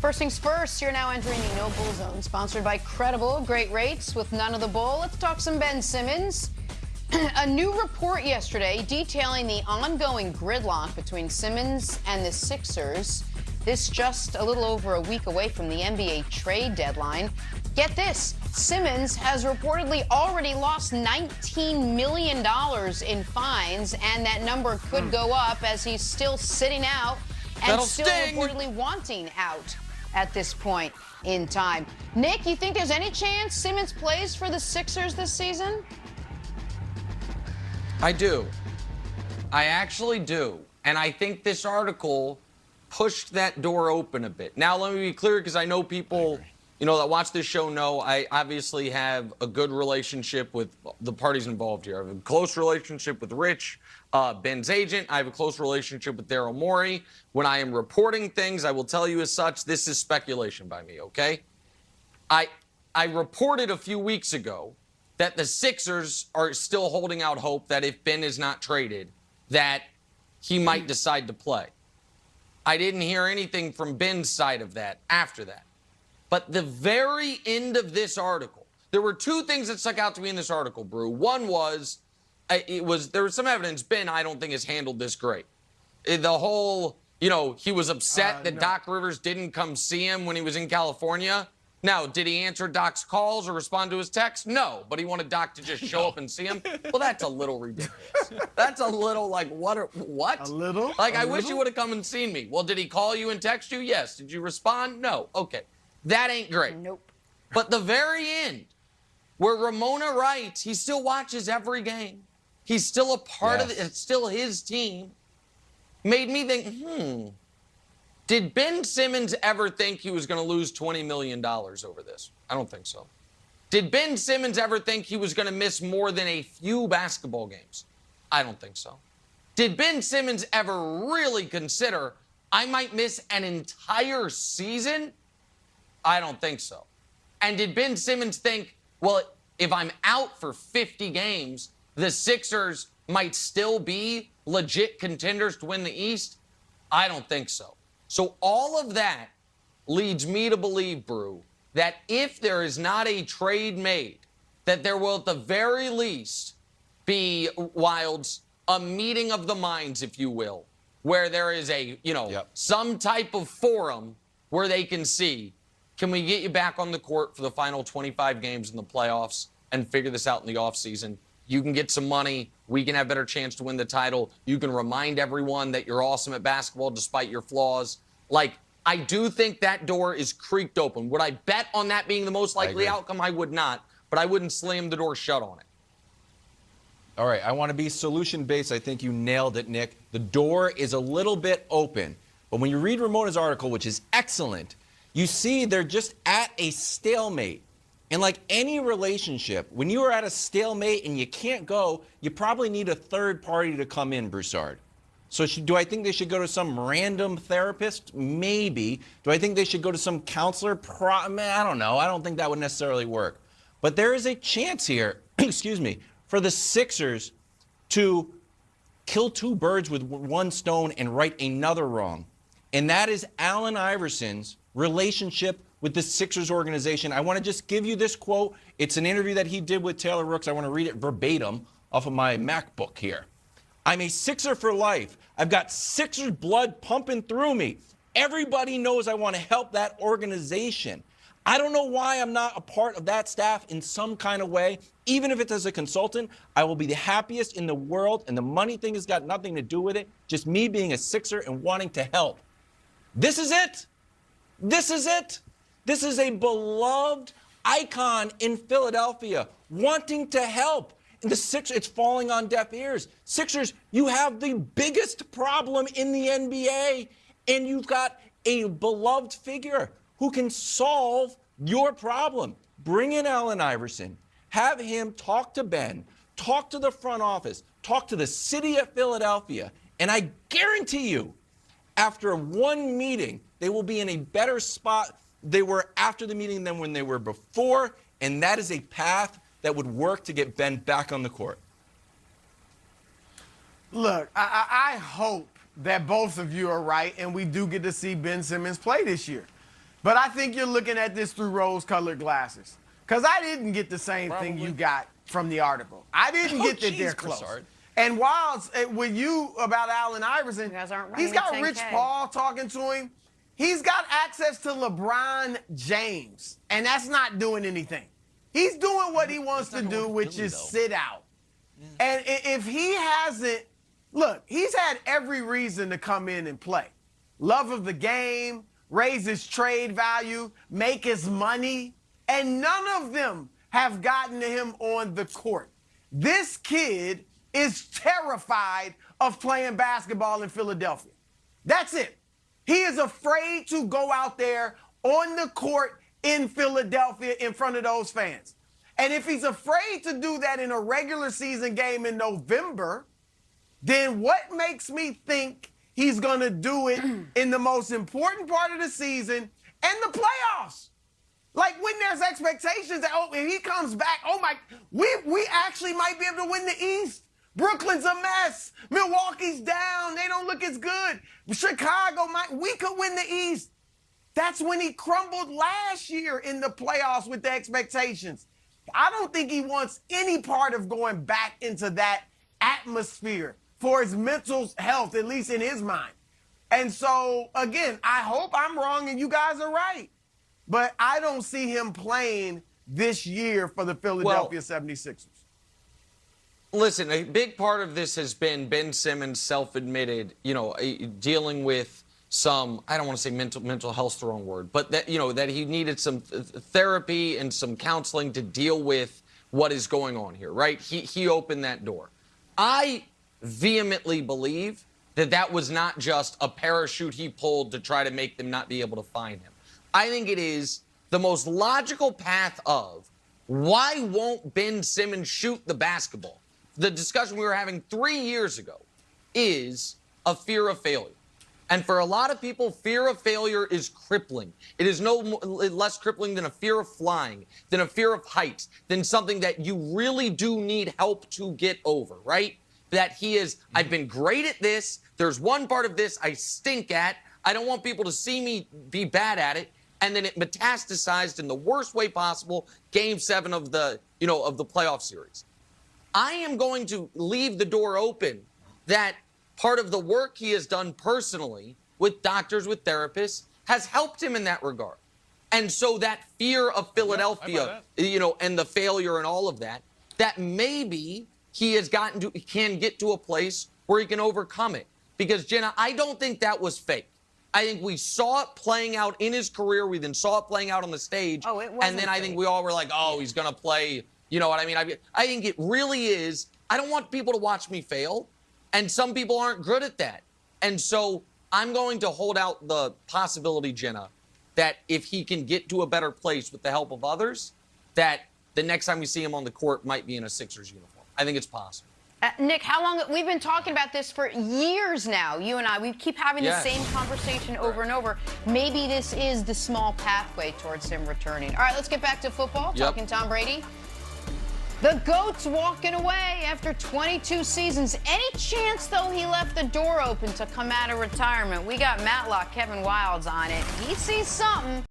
First things first, you're now entering the No Bull Zone, sponsored by Credible. Great rates with none of the bull. Let's talk some Ben Simmons. A new report yesterday detailing the ongoing gridlock between Simmons and the Sixers. This just a little over a week away from the NBA trade deadline. Get this, Simmons has reportedly already lost $19 million in fines, and that number could go up as he's still sitting out and That'll still sting. reportedly wanting out at this point in time. Nick, you think there's any chance Simmons plays for the Sixers this season? I do. I actually do. And I think this article pushed that door open a bit. Now, let me be clear, because I know people, that watch this show know I obviously have a good relationship with the parties involved here. I have a close relationship with Rich, Ben's agent. I have a close relationship with Daryl Morey. When I am reporting things, I will tell you as such, this is speculation by me, okay? I reported a few weeks ago that the Sixers are still holding out hope that if Ben is not traded, that he might decide to play. I didn't hear anything from Ben's side of that after that. But the very end of this article, there were two things that stuck out to me in this article, Brew. One was, there was some evidence Ben, I don't think, has handled this great. The whole, he was upset that Doc Rivers didn't come see him when he was in California. Now, did he answer Doc's calls or respond to his texts? No, but he wanted Doc to just show up and see him. Well, that's a little ridiculous. That's a little like, what? A little? Like, I wish you would have come and seen me. Well, did he call you and text you? Yes. Did you respond? No. Okay. That ain't great. Nope. But the very end, where Ramona writes, he still watches every game. He's still a part of it. It's still his team. Made me think, did Ben Simmons ever think he was going to lose $20 million over this? I don't think so. Did Ben Simmons ever think he was going to miss more than a few basketball games? I don't think so. Did Ben Simmons ever really consider, I might miss an entire season? I don't think so. And did Ben Simmons think, well, if I'm out for 50 games, the Sixers might still be legit contenders to win the East? I don't think so. So all of that leads me to believe, Brew, that if there is not a trade made, that there will at the very least be, Wilds, a meeting of the minds, if you will, where there is a, some type of forum where they can see, can we get you back on the court for the final 25 games in the playoffs and figure this out in the offseason? You can get some money. We can have a better chance to win the title. You can remind everyone that you're awesome at basketball despite your flaws. Like, I do think that door is creaked open. Would I bet on that being the most likely outcome? I would not, but I wouldn't slam the door shut on it. All right, I want to be solution-based. I think you nailed it, Nick. The door is a little bit open, but when you read Ramona's article, which is excellent, you see they're just at a stalemate. And like any relationship, when you are at a stalemate and you can't go, you probably need a third party to come in, Broussard. So do I think they should go to some random therapist? Maybe. Do I think they should go to some counselor? I don't know. I don't think that would necessarily work. But there is a chance here, excuse me, for the Sixers to kill two birds with one stone and right another wrong. And that is Allen Iverson's relationship with the Sixers organization. I want to just give you this quote. It's an interview that he did with Taylor Rooks. I want to read it verbatim off of my MacBook here. I'm a Sixer for life. I've got Sixers blood pumping through me. Everybody knows I want to help that organization. I don't know why I'm not a part of that staff in some kind of way. Even if it's as a consultant, I will be the happiest in the world, and the money thing has got nothing to do with it. Just me being a Sixer and wanting to help. This is it. This is it. This is a beloved icon in Philadelphia wanting to help. And the Sixers, it's falling on deaf ears. Sixers, you have the biggest problem in the NBA, and you've got a beloved figure who can solve your problem. Bring in Allen Iverson. Have him talk to Ben, talk to the front office, talk to the city of Philadelphia, and I guarantee you, after one meeting, they will be in a better spot they were after the meeting than when they were before, and that is a path that would work to get Ben back on the court. Look, I hope that both of you are right and we do get to see Ben Simmons play this year. But I think you're looking at this through rose-colored glasses. Because I didn't get the same thing you got from the article. I didn't get that they're close. Broussard. And while with you about Allen Iverson, You guys aren't he's running got a Rich 10K. Paul talking to him. He's got access to LeBron James, and that's not doing anything. He's doing what he wants to do, which is sit out. And if he hasn't, look, he's had every reason to come in and play. Love of the game, raise his trade value, make his money, and none of them have gotten to him on the court. This kid is terrified of playing basketball in Philadelphia. That's it. He is afraid to go out there on the court in Philadelphia in front of those fans. And if he's afraid to do that in a regular season game in November, then what makes me think he's going to do it in the most important part of the season and the playoffs? Like when there's expectations that, oh, if he comes back, oh my, we actually might be able to win the East. Brooklyn's a mess. Milwaukee's down. They don't look as good. Chicago we could win the East. That's when he crumbled last year in the playoffs with the expectations. I don't think he wants any part of going back into that atmosphere for his mental health, at least in his mind. And so, again, I hope I'm wrong and you guys are right. But I don't see him playing this year for the Philadelphia 76ers. Listen, a big part of this has been Ben Simmons self-admitted, dealing with some, I don't want to say mental health's the wrong word, but that, that he needed some therapy and some counseling to deal with what is going on here, right? He opened that door. I vehemently believe that was not just a parachute he pulled to try to make them not be able to find him. I think it is the most logical path of why won't Ben Simmons shoot the basketball? The discussion we were having 3 years ago is a fear of failure. And for a lot of people, fear of failure is crippling. It is no less crippling than a fear of flying, than a fear of heights, than something that you really do need help to get over, right? That he is, I've been great at this. There's one part of this I stink at. I don't want people to see me be bad at it. And then it metastasized in the worst way possible, Game 7 of the playoff series. I am going to leave the door open that part of the work he has done personally with doctors, with therapists, has helped him in that regard. And so that fear of Philadelphia, and the failure and all of that, that maybe he can get to a place where he can overcome it. Because, Jenna, I don't think that was fake. I think we saw it playing out in his career. We then saw it playing out on the stage. Oh, it wasn't and then I think we all were like, oh, he's going to play. You know what I mean? I think it really is. I don't want people to watch me fail. And some people aren't good at that. And so I'm going to hold out the possibility, Jenna, that if he can get to a better place with the help of others, that the next time we see him on the court might be in a Sixers uniform. I think it's possible. Nick, how long? We've been talking about this for years now, you and I. We keep having the same conversation over and over. Maybe this is the small pathway towards him returning. All right, let's get back to football, talking Tom Brady. The GOAT's walking away after 22 seasons. Any chance, though, he left the door open to come out of retirement? We got Matlock, Kevin Wildes on it. He sees something.